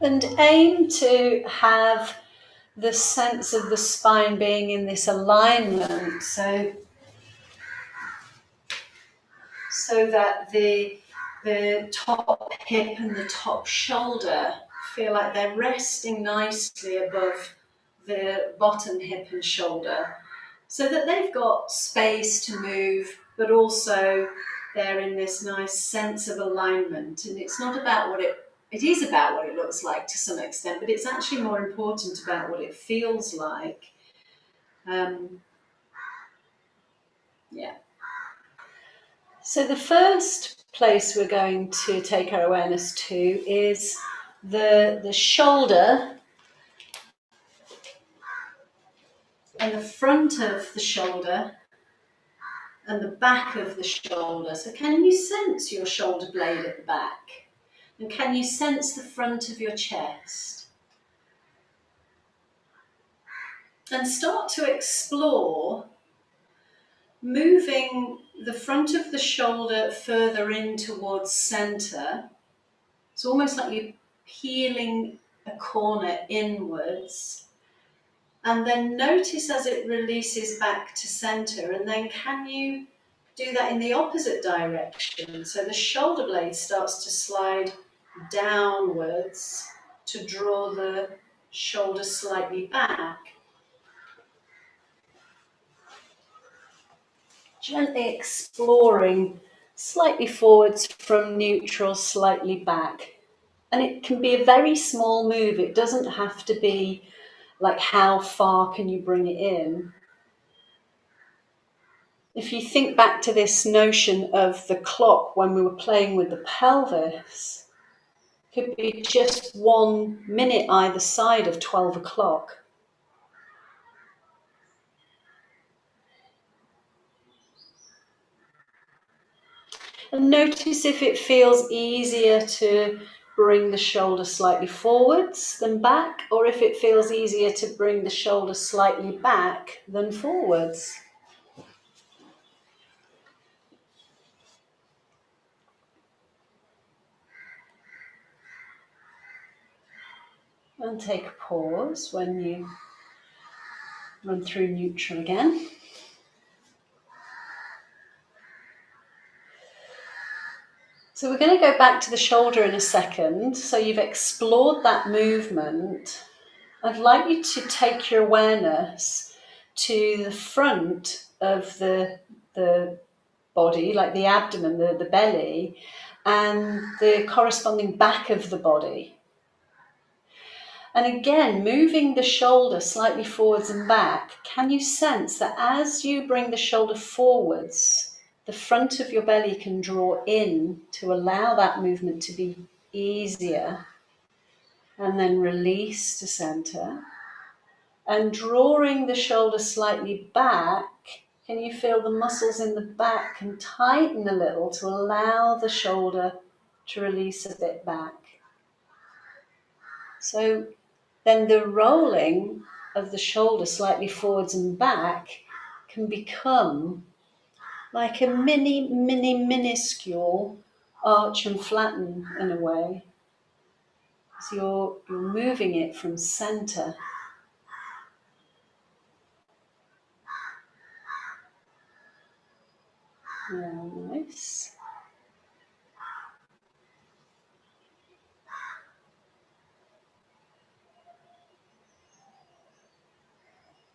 And aim to have the sense of the spine being in this alignment, so that the top hip and the top shoulder feel like they're resting nicely above the bottom hip and shoulder, so that they've got space to move, but also they're in this nice sense of alignment. And it's not about what it is about what it looks like to some extent, but it's actually more important about what it feels like. Yeah. So the first place we're going to take our awareness to is the shoulder and the front of the shoulder and the back of the shoulder. So can you sense your shoulder blade at the back? And can you sense the front of your chest? And start to explore moving the front of the shoulder further in towards center. It's almost like you're peeling a corner inwards. And then notice as it releases back to center. And then can you do that in the opposite direction? So the shoulder blade starts to slide downwards to draw the shoulder slightly back. Gently exploring slightly forwards from neutral, slightly back. And it can be a very small move. It doesn't have to be like how far can you bring it in. If you think back to this notion of the clock when we were playing with the pelvis, it could be just 1 minute either side of 12 o'clock. And notice if it feels easier to bring the shoulder slightly forwards than back, or if it feels easier to bring the shoulder slightly back than forwards. And take a pause when you run through neutral again. So we're going to go back to the shoulder in a second. So you've explored that movement. I'd like you to take your awareness to the front of the body, like the abdomen, the belly, and the corresponding back of the body. And again, moving the shoulder slightly forwards and back, can you sense that as you bring the shoulder forwards, the front of your belly can draw in to allow that movement to be easier, and then release to center. And drawing the shoulder slightly back, can you feel the muscles in the back can tighten a little to allow the shoulder to release a bit back? So then the rolling of the shoulder slightly forwards and back can become like a minuscule arch and flatten in a way. So you're moving it from center. Nice.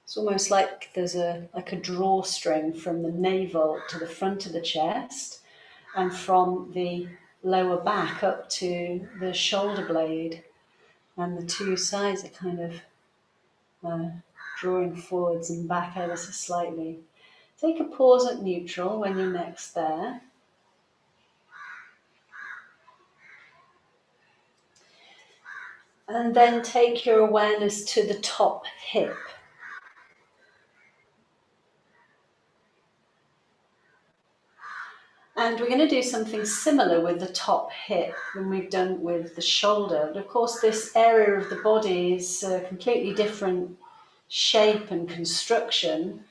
It's almost like there's a drawstring from the navel to the front of the chest, and from the lower back up to the shoulder blade, and the two sides are kind of drawing forwards and back ever so slightly. Take a pause at neutral when you're next there. And then take your awareness to the top hip. And we're going to do something similar with the top hip than we've done with the shoulder. But of course, this area of the body is a completely different shape and construction.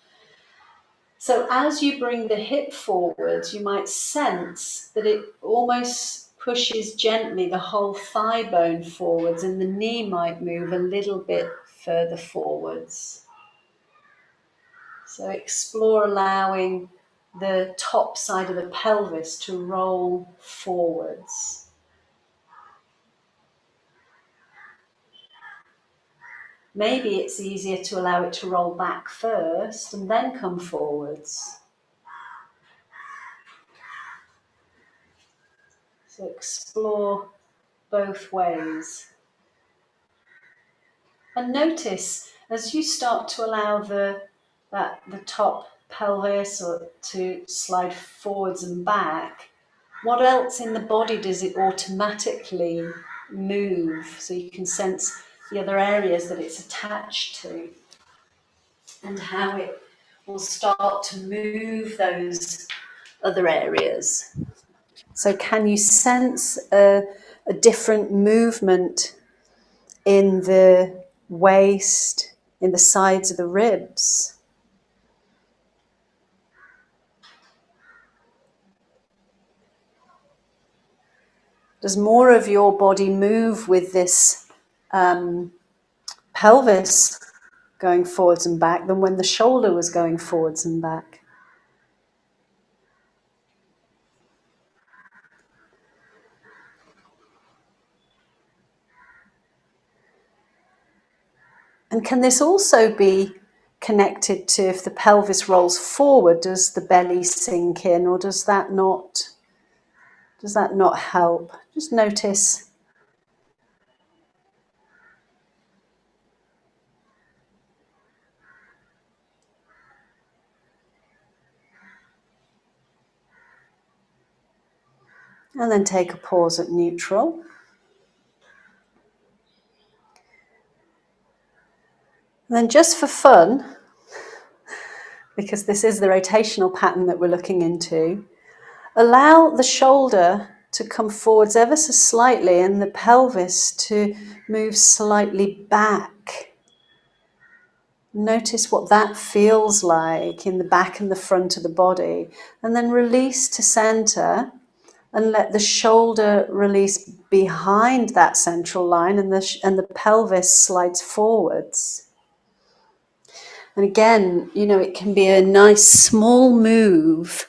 So as you bring the hip forwards, you might sense that it almost pushes gently the whole thigh bone forwards, and the knee might move a little bit further forwards. So explore allowing the top side of the pelvis to roll forwards. Maybe it's easier to allow it to roll back first and then come forwards. So explore both ways. And notice as you start to allow the top pelvis to slide forwards and back, what else in the body does it automatically move? So you can sense the other areas that it's attached to and how it will start to move those other areas. So can you sense a different movement in the waist, in the sides of the ribs? Does more of your body move with this pelvis going forwards and back than when the shoulder was going forwards and back? And can this also be connected to if the pelvis rolls forward, does the belly sink in, or does that not help? Just notice. And then take a pause at neutral. And then just for fun, because this is the rotational pattern that we're looking into, allow the shoulder to come forwards ever so slightly and the pelvis to move slightly back. Notice what that feels like in the back and the front of the body. And then release to center and let the shoulder release behind that central line, and the pelvis slides forwards. And again, it can be a nice small move,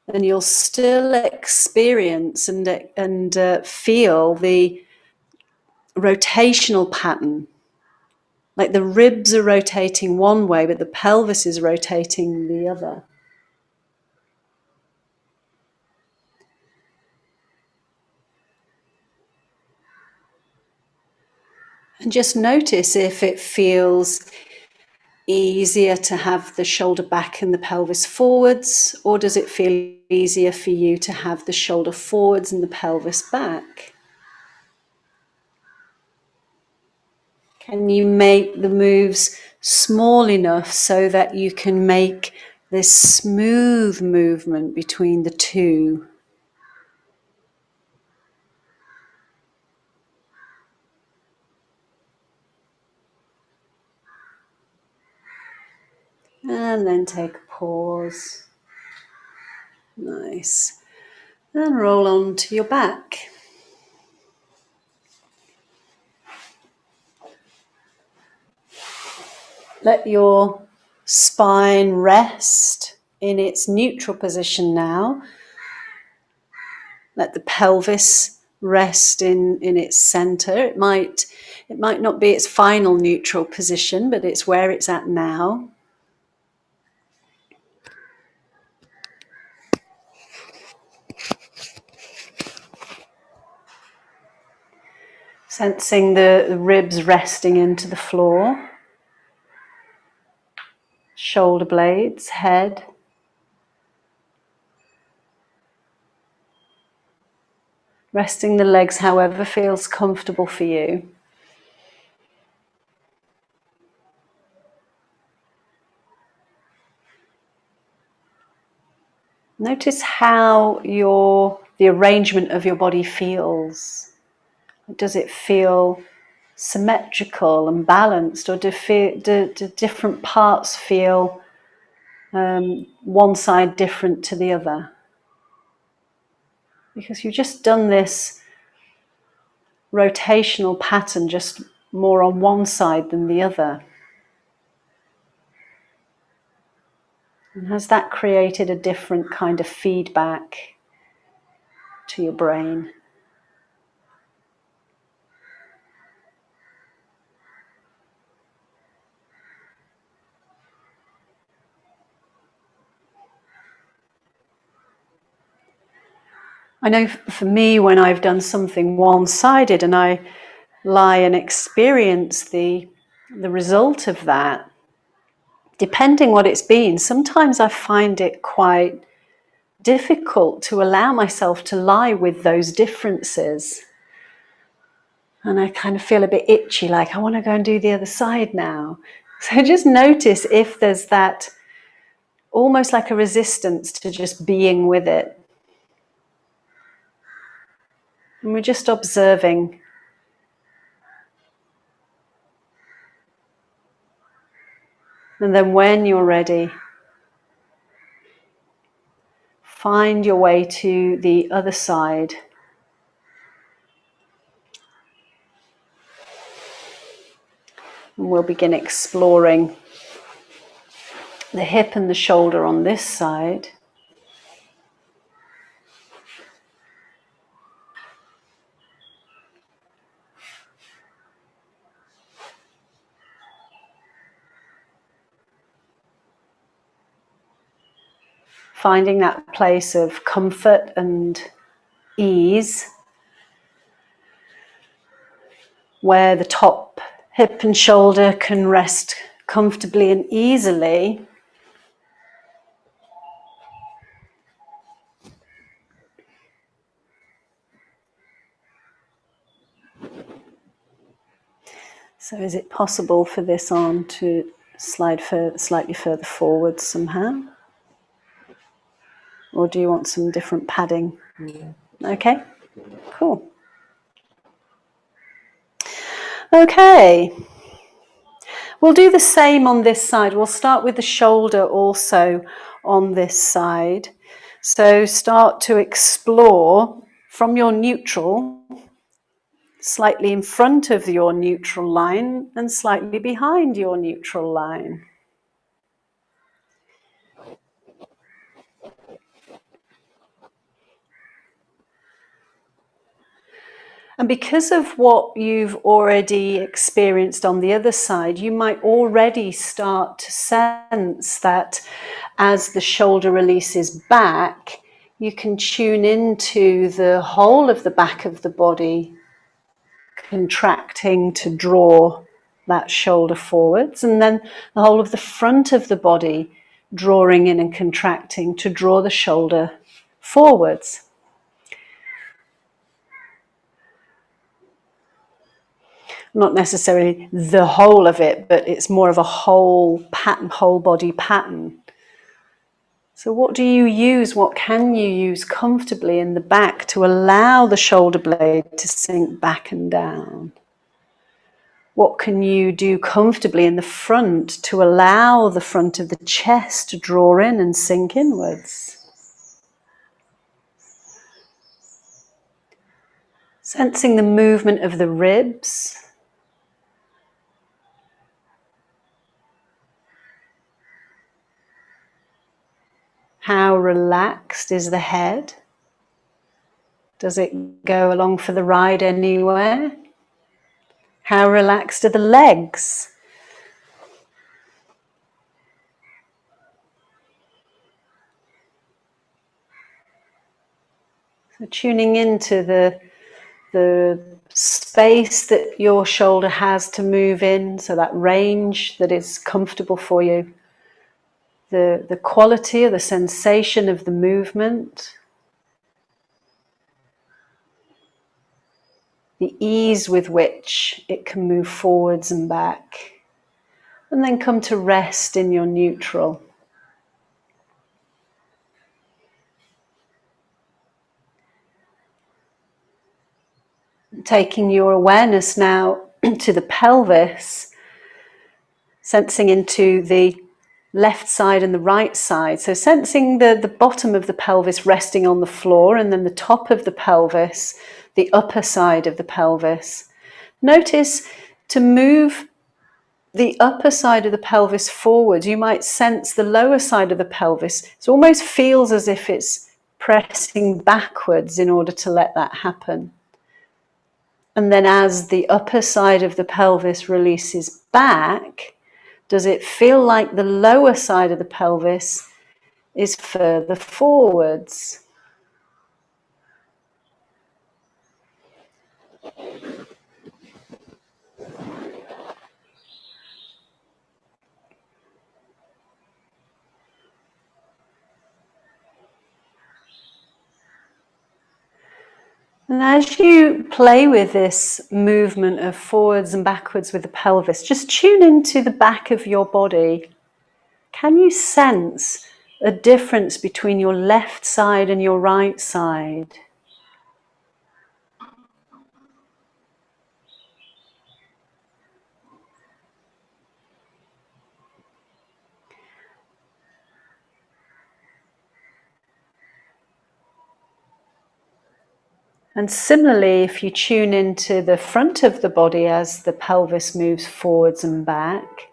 and you'll still experience and feel the rotational pattern. Like the ribs are rotating one way, but the pelvis is rotating the other. And just notice if it feels easier to have the shoulder back and the pelvis forwards, or does it feel easier for you to have the shoulder forwards and the pelvis back? Can you make the moves small enough so that you can make this smooth movement between the two? And then take a pause. Nice. And roll on to your back. Let your spine rest in its neutral position now. Let the pelvis rest in its center. It might not be its final neutral position, but it's where it's at now. Sensing the ribs resting into the floor. Shoulder blades, head. Resting the legs however feels comfortable for you. Notice how the arrangement of your body feels. Does it feel symmetrical and balanced, or do different parts feel one side different to the other? because you've just done this rotational pattern just more on one side than the other. And has that created a different kind of feedback to your brain? I know for me, when I've done something one-sided and I lie and experience the result of that, depending what it's been, sometimes I find it quite difficult to allow myself to lie with those differences. And I kind of feel a bit itchy, like I want to go and do the other side now. So just notice if there's that almost like a resistance to just being with it. And we're just observing. And then when you're ready, find your way to the other side. And we'll begin exploring the hip and the shoulder on this side. Finding that place of comfort and ease, where the top hip and shoulder can rest comfortably and easily. So is it possible for this arm to slide slightly further forward somehow? Or do you want some different padding? Yeah. Okay, cool. Okay, we'll do the same on this side. We'll start with the shoulder also on this side. So start to explore from your neutral, slightly in front of your neutral line and slightly behind your neutral line. And because of what you've already experienced on the other side, you might already start to sense that as the shoulder releases back, you can tune into the whole of the back of the body contracting to draw that shoulder forwards, and then the whole of the front of the body drawing in and contracting to draw the shoulder forwards. Not necessarily the whole of it, but it's more of a whole pattern, whole body pattern. So what do you use? What can you use comfortably in the back to allow the shoulder blade to sink back and down? What can you do comfortably in the front to allow the front of the chest to draw in and sink inwards? Sensing the movement of the ribs. How relaxed is the head? Does it go along for the ride anywhere? How relaxed are the legs? So tuning into the space that your shoulder has to move in, so that range that is comfortable for you. The quality or the sensation of the movement. The ease with which it can move forwards and back. And then come to rest in your neutral. Taking your awareness now to the pelvis, sensing into the left side and the right side. So sensing the bottom of the pelvis resting on the floor, and then the top of the pelvis, the upper side of the pelvis. Notice to move the upper side of the pelvis forward. You might sense the lower side of the pelvis. It almost feels as if it's pressing backwards in order to let that happen. And then as the upper side of the pelvis releases back, does it feel like the lower side of the pelvis is further forwards? And as you play with this movement of forwards and backwards with the pelvis, just tune into the back of your body. Can you sense a difference between your left side and your right side? And similarly, if you tune into the front of the body as the pelvis moves forwards and back,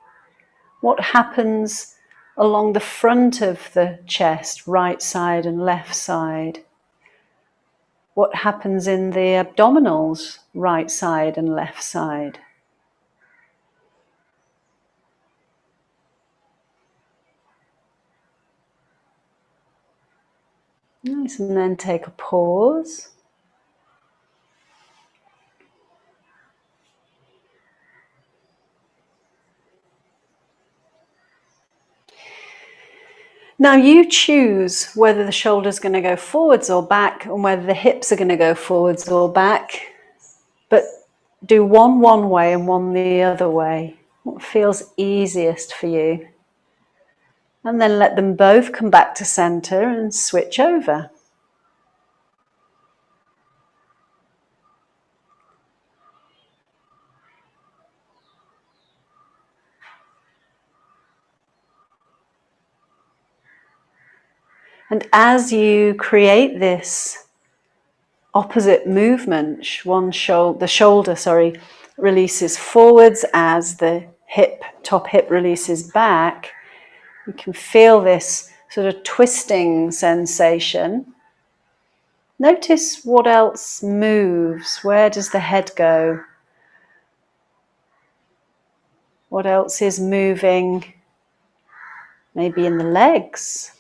what happens along the front of the chest, right side and left side? What happens in the abdominals, right side and left side? Nice, and then take a pause. Now you choose whether the shoulder's going to go forwards or back, and whether the hips are going to go forwards or back. But do one way and one the other way. What feels easiest for you? And then let them both come back to center and switch over. And as you create this opposite movement, the shoulder releases forwards as the top hip releases back, you can feel this sort of twisting sensation. Notice what else moves. Where does the head go? What else is moving? Maybe in the legs.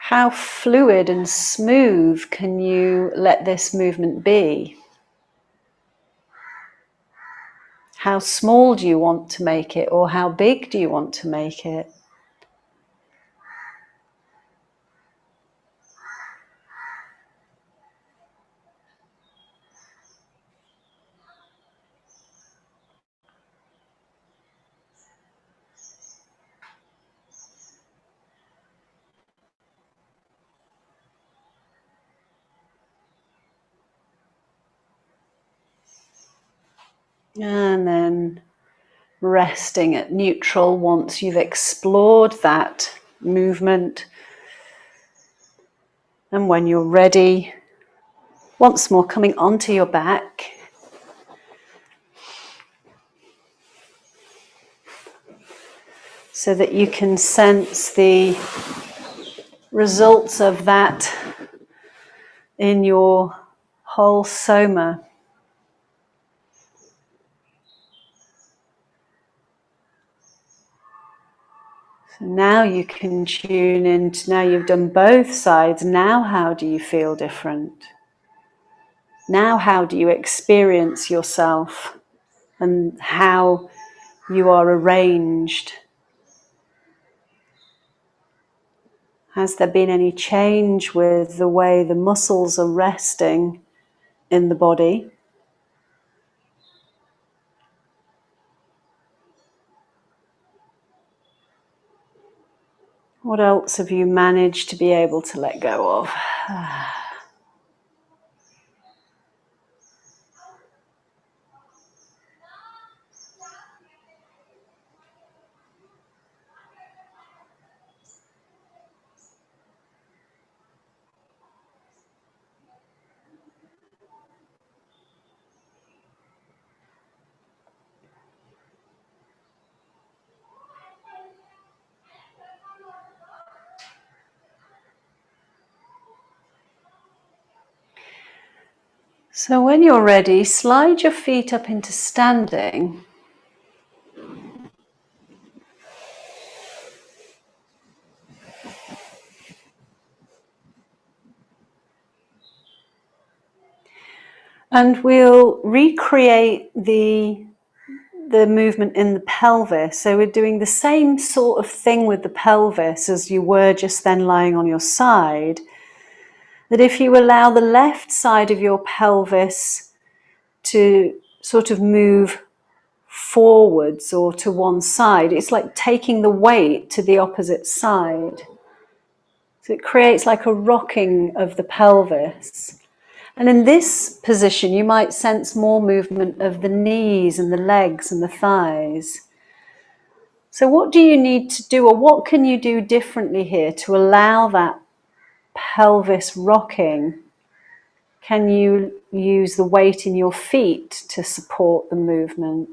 How fluid and smooth can you let this movement be? How small do you want to make it, or how big do you want to make it? And then resting at neutral once you've explored that movement. And when you're ready, once more coming onto your back. So that you can sense the results of that in your whole soma. So now you can tune in, now you've done both sides, now how do you feel different? Now how do you experience yourself and how you are arranged? Has there been any change with the way the muscles are resting in the body? What else have you managed to be able to let go of? So when you're ready, slide your feet up into standing. And we'll recreate the movement in the pelvis. So we're doing the same sort of thing with the pelvis as you were just then lying on your side. That if you allow the left side of your pelvis to sort of move forwards or to one side, it's like taking the weight to the opposite side. So it creates like a rocking of the pelvis. And in this position, you might sense more movement of the knees and the legs and the thighs. So what do you need to do, or what can you do differently here to allow that pelvis rocking? Can you use the weight in your feet to support the movement?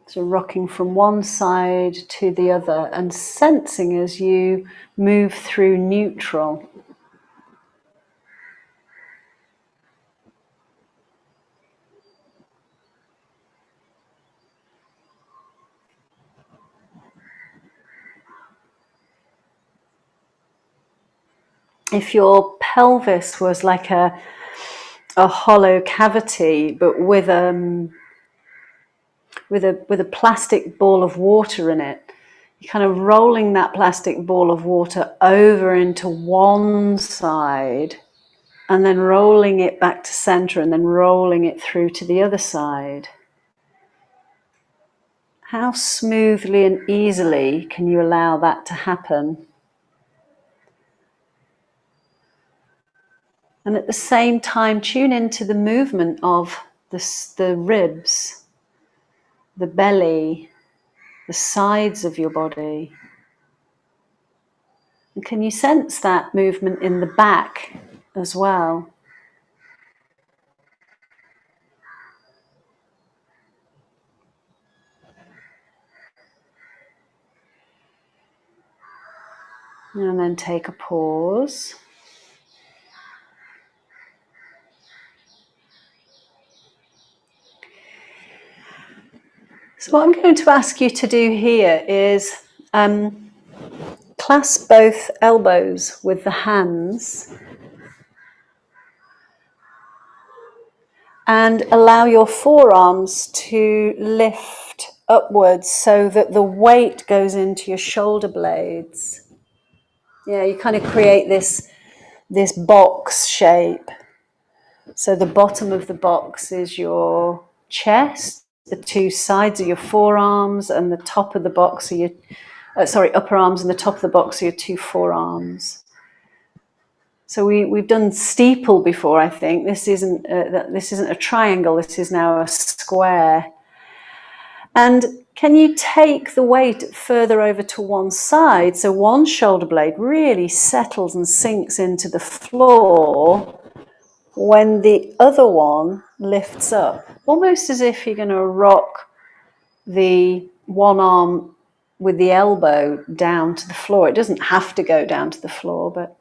So rocking from one side to the other and sensing as you move through neutral. If your pelvis was like a hollow cavity, but with a plastic ball of water in it, you're kind of rolling that plastic ball of water over into one side and then rolling it back to center and then rolling it through to the other side. How smoothly and easily can you allow that to happen? And at the same time, tune into the movement of the ribs, the belly, the sides of your body. And can you sense that movement in the back as well? And then take a pause. So what I'm going to ask you to do here is clasp both elbows with the hands and allow your forearms to lift upwards so that the weight goes into your shoulder blades. Yeah, you kind of create this box shape. So the bottom of the box is your chest, the two sides are your forearms, and the top of the box are your, upper arms, and the top of the box are your two forearms. So we've done steeple before, I think. This isn't a triangle, this is now a square. And can you take the weight further over to one side so one shoulder blade really settles and sinks into the floor when the other one lifts up, almost as if you're going to rock the one arm with the elbow down to the floor. It doesn't have to go down to the floor, but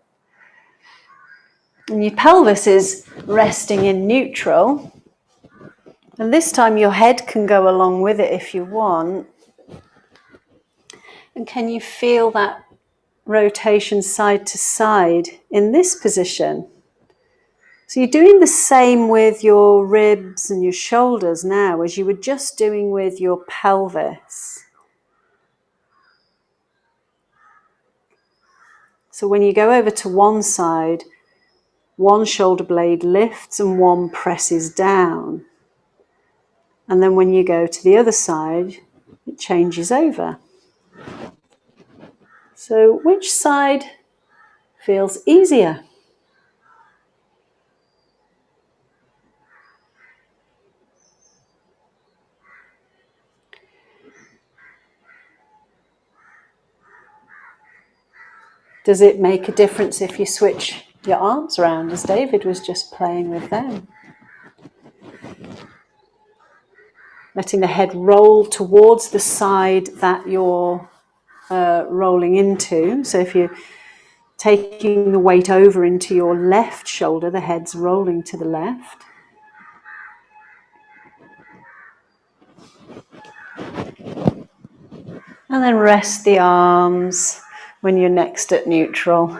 and your pelvis is resting in neutral. And this time your head can go along with it if you want. And can you feel that rotation side to side in this position? So you're doing the same with your ribs and your shoulders now as you were just doing with your pelvis. So when you go over to one side, one shoulder blade lifts and one presses down. And then when you go to the other side, it changes over. So which side feels easier? Does it make a difference if you switch your arms around, as David was just playing with them? letting the head roll towards the side that you're rolling into. So if you're taking the weight over into your left shoulder, the head's rolling to the left. And then rest the arms when you're next at neutral.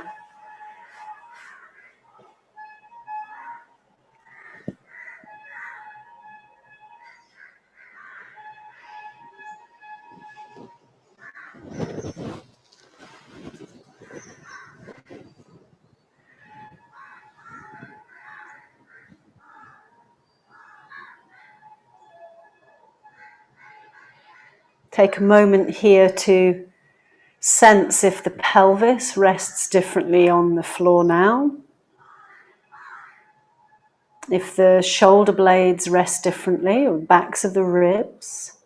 Take a moment here to sense if the pelvis rests differently on the floor now. If the shoulder blades rest differently, or backs of the ribs.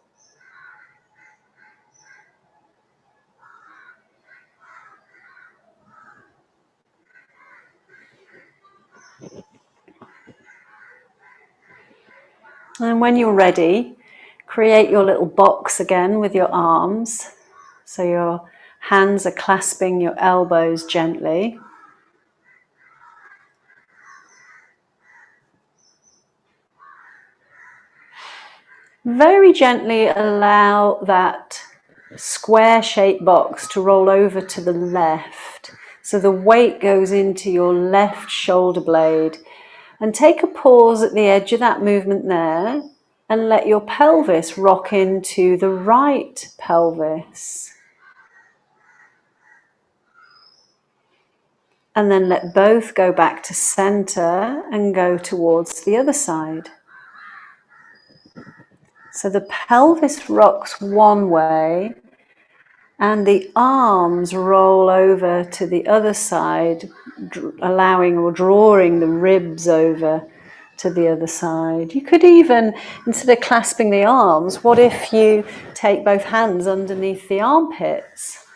And when you're ready, create your little box again with your arms. So your hands are clasping your elbows gently. Very gently allow that square-shaped box to roll over to the left. So the weight goes into your left shoulder blade. And take a pause at the edge of that movement there and let your pelvis rock into the right pelvis. And then let both go back to center and go towards the other side. So the pelvis rocks one way and the arms roll over to the other side, allowing or drawing the ribs over to the other side. You could even, instead of clasping the arms, what if you take both hands underneath the armpits?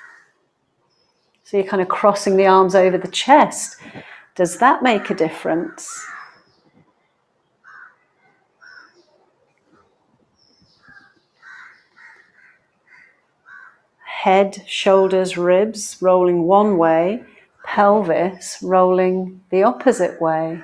So you're kind of crossing the arms over the chest. Does that make a difference? Head, shoulders, ribs rolling one way, pelvis rolling the opposite way.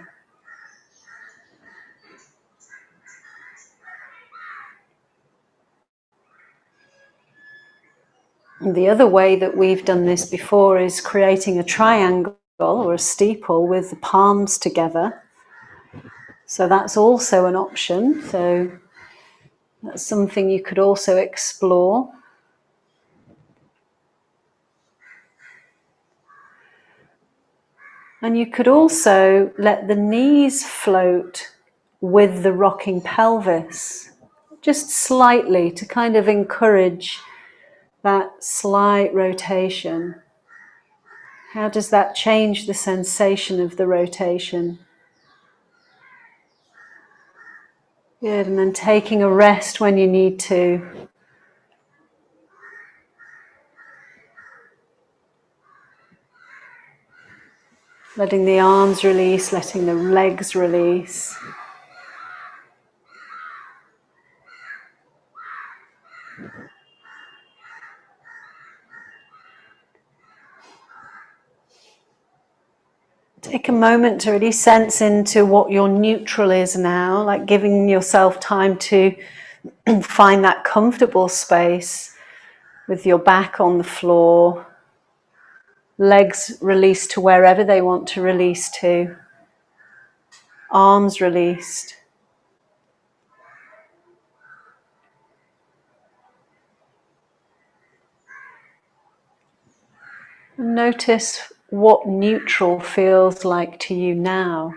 And the other way that we've done this before is creating a triangle or a steeple with the palms together. So that's also an option. So that's something you could also explore. And you could also let the knees float with the rocking pelvis, just slightly, to kind of encourage that slight rotation. How does that change the sensation of the rotation? Good, and then taking a rest when you need to. Letting the arms release, letting the legs release. Take a moment to really sense into what your neutral is now, like giving yourself time to find that comfortable space with your back on the floor, legs released to wherever they want to release to, arms released. And notice what neutral feels like to you now.